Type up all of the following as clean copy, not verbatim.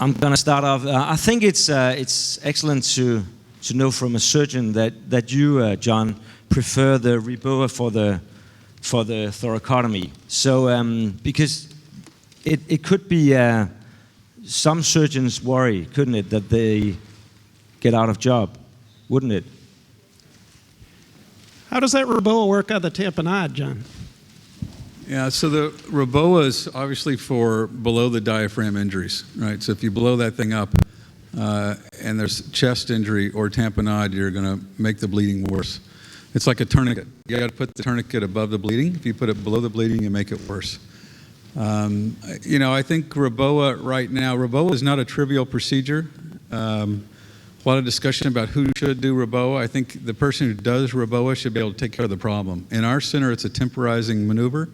I'm going to start off. I think it's excellent to know from a surgeon that you, John, prefer the REBOA for the thoracotomy. So because it could be some surgeons worry, couldn't it, that they get out of job, wouldn't it? How does that REBOA work on the tamponade, John? Yeah, so the REBOA is obviously for below the diaphragm injuries, right? So if you blow that thing up and there's chest injury or tamponade, you're going to make the bleeding worse. It's like a tourniquet. You got to put the tourniquet above the bleeding. If you put it below the bleeding, you make it worse. I think REBOA right now, REBOA is not a trivial procedure. A lot of discussion about who should do REBOA. I think the person who does REBOA should be able to take care of the problem. In our center, it's a temporizing maneuver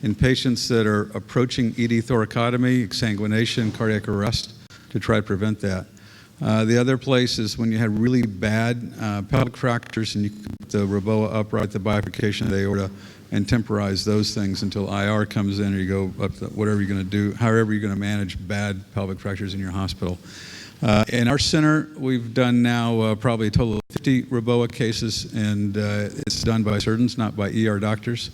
in patients that are approaching ED thoracotomy, exsanguination, cardiac arrest, to try to prevent that. The other place is when you had really bad pelvic fractures and you put the REBOA upright, the bifurcation of the aorta, and temporize those things until IR comes in, or you go up to whatever you're going to do, however you're going to manage bad pelvic fractures in your hospital. In our center, we've done now probably a total of 50 REBOA cases, and it's done by surgeons, not by ER doctors.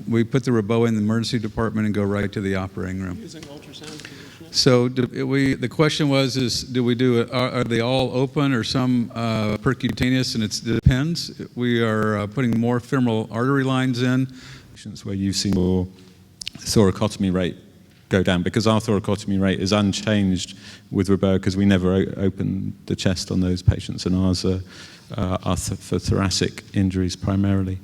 We put the REBOA in the emergency department and go right to the operating room. Using ultrasound conditioning? So the question was, are they all open or some percutaneous, and it depends. We are putting more femoral artery lines in. Where you've seen more thoracotomy rate go down, because our thoracotomy rate is unchanged with REBOA because we never open the chest on those patients, and ours are for thoracic injuries primarily.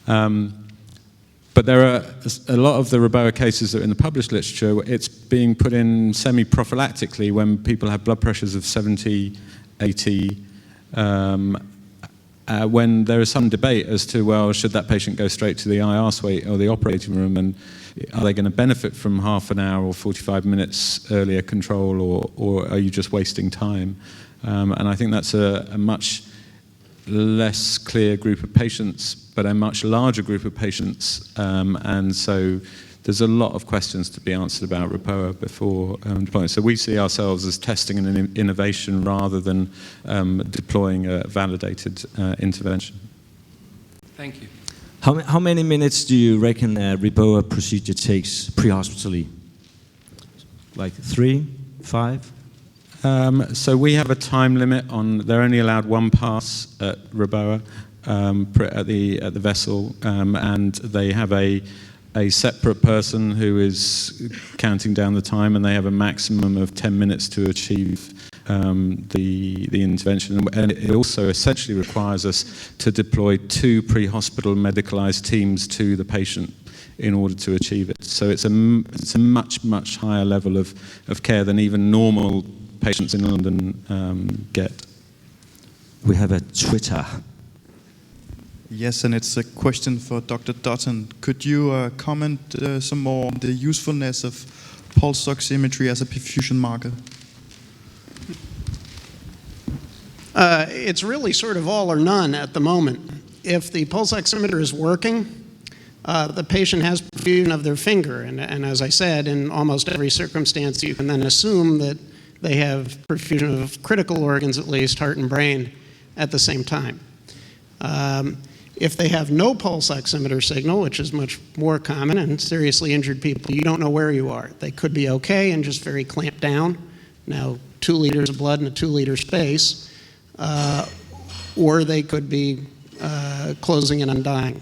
But there are a lot of the REBOA cases that are in the published literature, it's being put in semi-prophylactically when people have blood pressures of 70, 80, when there is some debate as to, well, should that patient go straight to the IR suite or the operating room, and are they going to benefit from half an hour or 45 minutes earlier control, or are you just wasting time? And I think that's a much less clear group of patients, but a much larger group of patients, and so there's a lot of questions to be answered about REBOA before deploying. So we see ourselves as testing an innovation rather than deploying a validated intervention. Thank you. How many minutes do you reckon a REBOA procedure takes pre-hospitally? Like 3, 5? So we have a time limit on. They're only allowed one pass at REBOA at the vessel, and they have a separate person who is counting down the time, and they have a maximum of 10 minutes to achieve the intervention. And it also essentially requires us to deploy 2 pre-hospital medicalized teams to the patient in order to achieve it. So it's a much higher level of care than even normal patients in London get. We have a Twitter. Yes, and it's a question for Dr. Dutton. Could you comment some more on the usefulness of pulse oximetry as a perfusion marker? It's really sort of all or none at the moment. If the pulse oximeter is working, the patient has perfusion of their finger, and as I said, in almost every circumstance, you can then assume that they have perfusion of critical organs, at least heart and brain, at the same time. If they have no pulse oximeter signal, which is much more common, and seriously injured people, you don't know where you are. They could be okay and just very clamped down. Now, 2 liters of blood in a 2-liter space, or they could be closing and undying.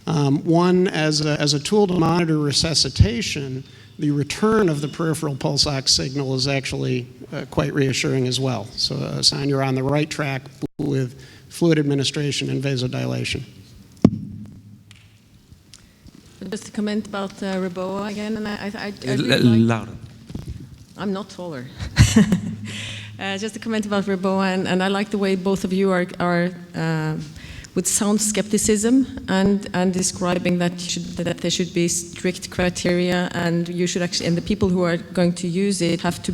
One, as a tool to monitor resuscitation, the return of the peripheral pulse ox signal is actually quite reassuring as well. So a sign you're on the right track with fluid administration and vasodilation. Just to comment about REBOA again, and I Louder. I'm not taller. Just to comment about REBOA, and I like the way both of you are with sound skepticism and describing that there should be strict criteria, and you should actually, and the people who are going to use it have to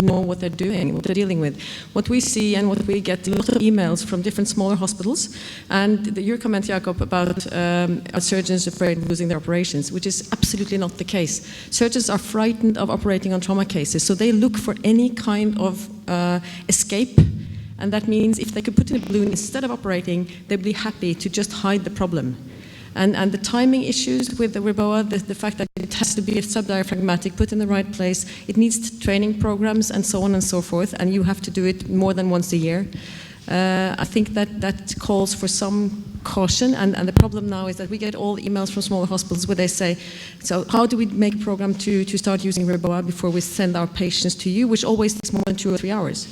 know what they're doing, what they're dealing with. What we see and what we get a lot of emails from different smaller hospitals, and your comment, Jakob, about surgeons afraid of losing their operations, which is absolutely not the case. Surgeons are frightened of operating on trauma cases, so they look for any kind of escape. And that means if they could put in a balloon instead of operating, they'd be happy to just hide the problem. And the timing issues with the REBOA, the fact that it has to be subdiaphragmatic, put in the right place, it needs training programs and so on and so forth, and you have to do it more than once a year. I think that calls for some caution, and the problem now is that we get all the emails from smaller hospitals where they say, so how do we make a program to start using REBOA before we send our patients to you, which always takes more than 2 or 3 hours.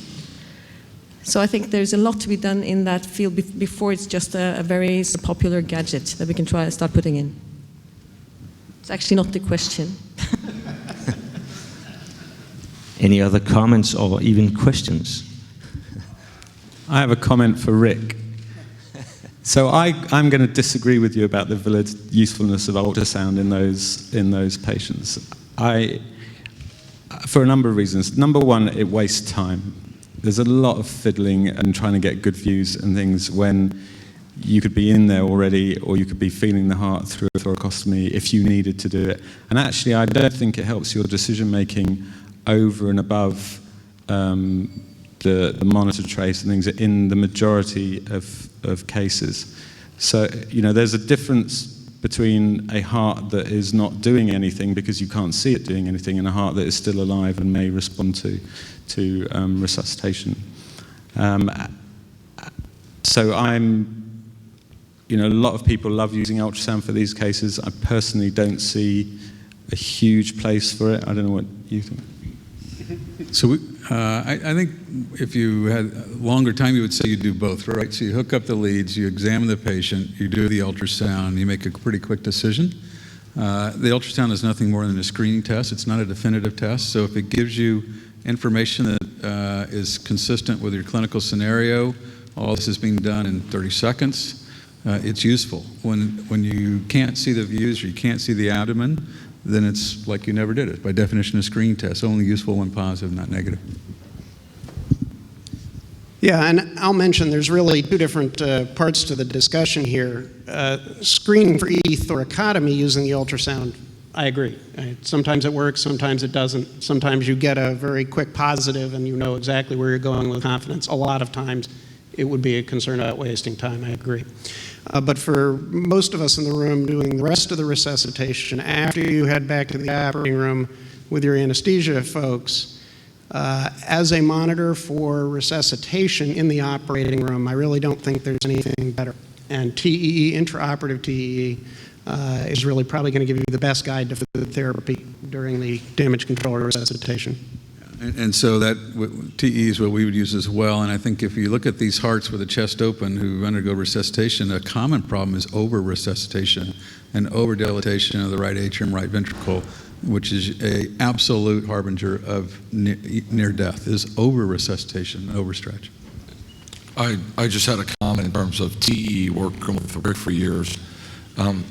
So I think there's a lot to be done in that field before it's just a very popular gadget that we can start putting in. It's actually not the question. Any other comments or even questions? I have a comment for Rick. So I'm going to disagree with you about the usefulness of ultrasound in those patients. For a number of reasons. Number one, it wastes time. There's a lot of fiddling and trying to get good views and things when you could be in there already, or you could be feeling the heart through a thoracotomy if you needed to do it. And actually, I don't think it helps your decision-making over and above the monitor trace and things in the majority of cases. So, there's a difference between a heart that is not doing anything because you can't see it doing anything and a heart that is still alive and may respond to resuscitation. So a lot of people love using ultrasound for these cases. I personally don't see a huge place for it. I don't know what you think. So I think if you had longer time, you would say you do both, right? So you hook up the leads, you examine the patient, you do the ultrasound, you make a pretty quick decision. The ultrasound is nothing more than a screening test. It's not a definitive test. So if it gives you information that is consistent with your clinical scenario, all this is being done in 30 seconds, it's useful. When you can't see the views or you can't see the abdomen, then it's like you never did it. By definition, a screening test, only useful when positive, not negative. Yeah, and I'll mention there's really two different parts to the discussion here. Screening for ED thoracotomy using the ultrasound, I agree. Sometimes it works, sometimes it doesn't. Sometimes you get a very quick positive and you know exactly where you're going with confidence. A lot of times it would be a concern about wasting time, I agree. But for most of us in the room doing the rest of the resuscitation, after you head back to the operating room with your anesthesia folks, as a monitor for resuscitation in the operating room, I really don't think there's anything better. And TEE, intraoperative TEE, is really probably going to give you the best guide to fluid therapy during the damage control or resuscitation. And so that TE is what we would use as well. And I think if you look at these hearts with the chest open who undergo resuscitation, a common problem is over-resuscitation and over-dilatation of the right atrium, right ventricle, which is an absolute harbinger of near death, is over-resuscitation, overstretch. I just had a comment in terms of TE, working with Rick for years.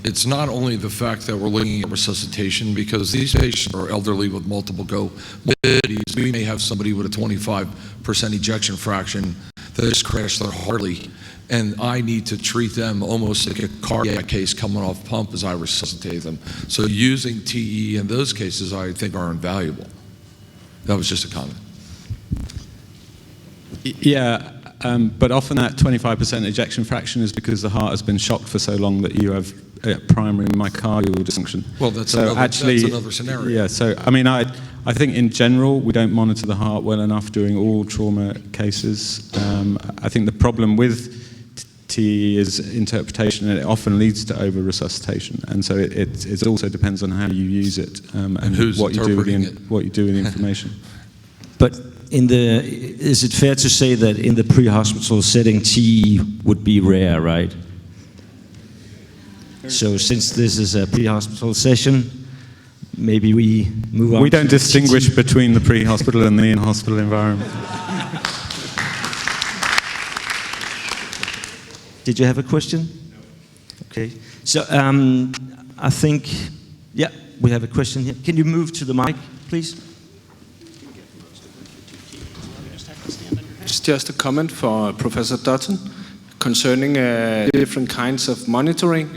It's not only the fact that we're looking at resuscitation, because these patients are elderly with multiple comorbidities. We may have somebody with a 25% ejection fraction that just crashed their heart, and I need to treat them almost like a cardiac case coming off pump as I resuscitate them. So using TE in those cases, I think, are invaluable. That was just a comment. Yeah. But often that 25% ejection fraction is because the heart has been shocked for so long that you have primary myocardial dysfunction. Well, that's another scenario. Yeah, so I mean, I think in general we don't monitor the heart well enough during all trauma cases. I think the problem with TE is interpretation, and it often leads to over-resuscitation. And so it also depends on how you use it and who's what you do with the information. But is it fair to say that in the pre-hospital setting, TE would be rare, right? So since this is a pre-hospital session, maybe we move on. We don't distinguish between the pre-hospital and the in-hospital environment. Did you have a question? No. Okay. So I think, yeah, we have a question here. Can you move to the mic, please? It's just a comment for Professor Dutton concerning different kinds of monitoring.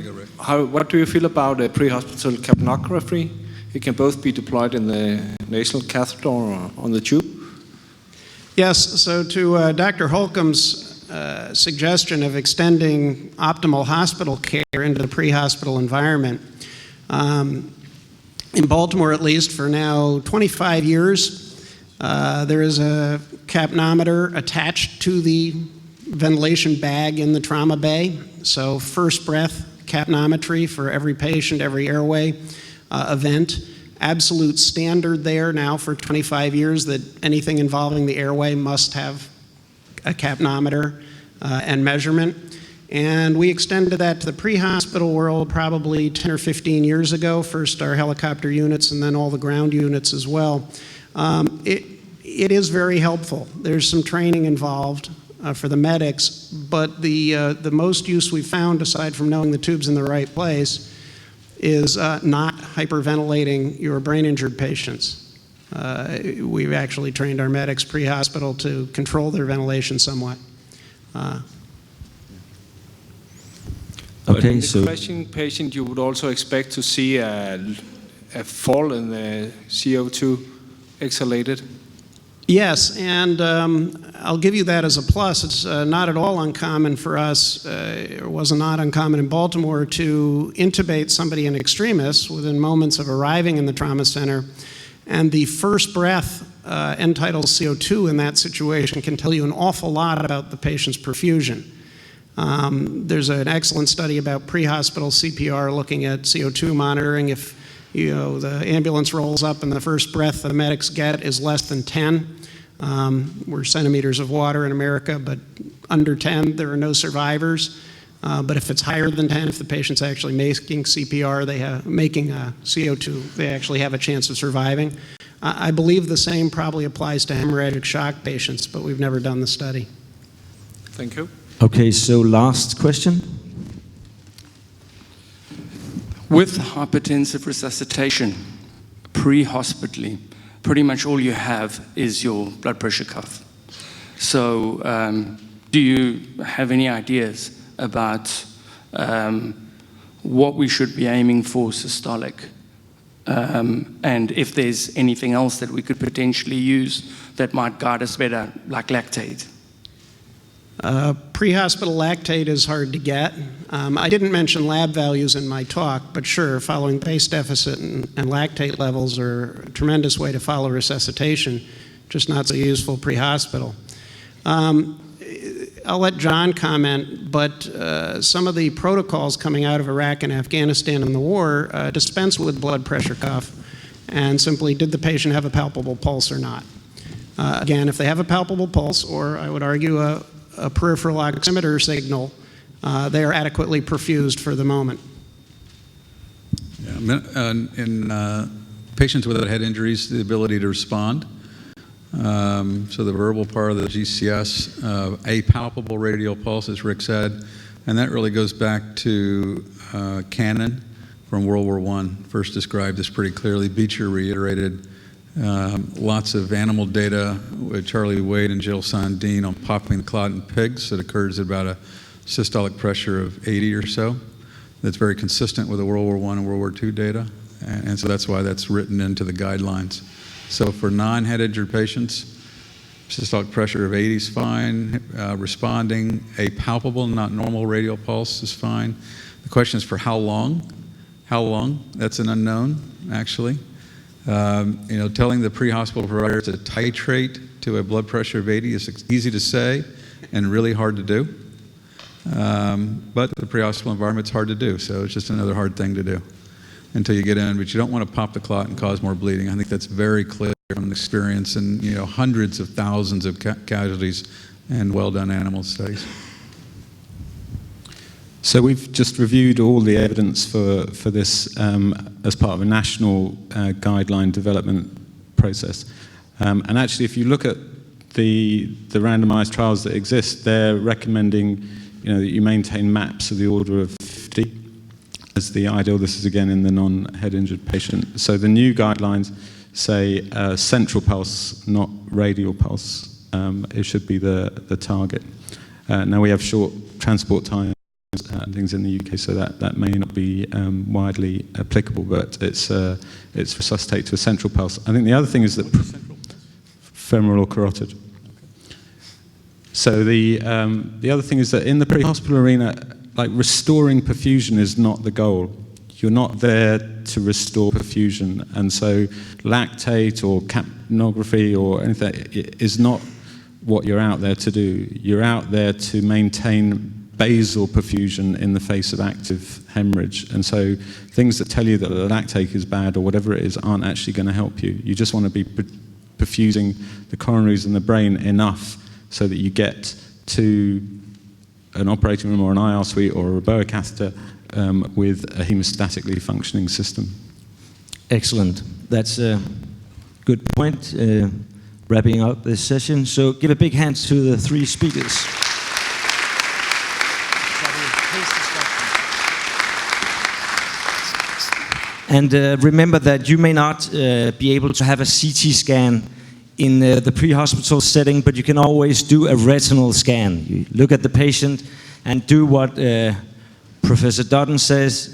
What do you feel about pre-hospital capnography? It can both be deployed in the nasal catheter or on the tube. Yes, so to Dr. Holcomb's suggestion of extending optimal hospital care into the pre-hospital environment, in Baltimore at least for now 25 years, there is a capnometer attached to the ventilation bag in the trauma bay. So first breath capnometry for every patient, every airway event. Absolute standard there now for 25 years that anything involving the airway must have a capnometer and measurement. And we extended that to the pre-hospital world probably 10 or 15 years ago, first our helicopter units and then all the ground units as well. It is very helpful. There's some training involved for the medics, but the most use we've found, aside from knowing the tube's in the right place, is not hyperventilating your brain-injured patients. We've actually trained our medics pre-hospital to control their ventilation somewhat. Okay, in the so crashing patient, you would also expect to see a fall in the CO2 exhalated. Yes, and I'll give you that as a plus. It's not at all uncommon for us, it was not uncommon in Baltimore, to intubate somebody in extremis within moments of arriving in the trauma center, and the first breath end-tidal CO2 in that situation can tell you an awful lot about the patient's perfusion. There's an excellent study about pre-hospital CPR looking at CO2 monitoring. If the ambulance rolls up and the first breath the medics get is less than 10. We're centimeters of water in America, but under 10, there are no survivors. But if it's higher than 10, if the patient's actually making CPR, making CO2, they actually have a chance of surviving. I believe the same probably applies to hemorrhagic shock patients, but we've never done the study. Thank you. okay, so last question. With hypertensive resuscitation, pre-hospitally, pretty much all you have is your blood pressure cuff. So do you have any ideas about what we should be aiming for systolic? And if there's anything else that we could potentially use that might guide us better, like lactate? Pre-hospital lactate is hard to get. I didn't mention lab values in my talk, but sure, following pace deficit and lactate levels are a tremendous way to follow resuscitation, just not so useful pre-hospital. I'll let John comment, but some of the protocols coming out of Iraq and Afghanistan in the war dispense with blood pressure cuff and simply did the patient have a palpable pulse or not. Again, if they have a palpable pulse, or I would argue a peripheral oximeter signal, they are adequately perfused for the moment. Yeah, in patients without head injuries, the ability to respond. So the verbal part of the GCS, a palpable radial pulse, as Rick said, and that really goes back to Cannon from World War I, first described this pretty clearly. Beecher reiterated lots of animal data with Charlie Wade and Jill Sandine on popping the clot in pigs that occurs at about a systolic pressure of 80 or so. That's very consistent with the World War I and World War II data, and so that's why that's written into the guidelines. So for non-head injured patients, systolic pressure of 80 is fine. Responding, a palpable, not normal radial pulse is fine. The question is for how long? How long? That's an unknown, actually. Telling the pre-hospital provider to titrate to a blood pressure of 80 is easy to say and really hard to do. But the pre-hospital environment's hard to do, so it's just another hard thing to do until you get in. But you don't want to pop the clot and cause more bleeding. I think that's very clear from experience and hundreds of thousands of casualties and well-done animal studies. So we've just reviewed all the evidence for this as part of a national guideline development process. And actually, if you look at the randomized trials that exist, they're recommending you maintain maps of the order of 50 as the ideal. This is again in the non-head injured patient. So the new guidelines say central pulse, not radial pulse. It should be the target. Now we have short transport times and things in the UK, so that may not be widely applicable, but it's resuscitate to a central pulse. I think the other thing is that femoral or carotid. So the other thing is that in the pre-hospital arena, like restoring perfusion is not the goal. You're not there to restore perfusion, and so lactate or capnography or anything is not what you're out there to do. You're out there to maintain basal perfusion in the face of active hemorrhage, and so things that tell you that the lactate is bad or whatever it is aren't actually going to help you. You just want to be perfusing the coronaries and the brain enough so that you get to an operating room or an IR suite or a REBOA catheter with a hemostatically functioning system. Excellent. That's a good point, wrapping up this session. So give a big hand to the three speakers. And remember that you may not be able to have a CT scan in the pre-hospital setting, but you can always do a retinal scan. You look at the patient and do what Professor Dutton says,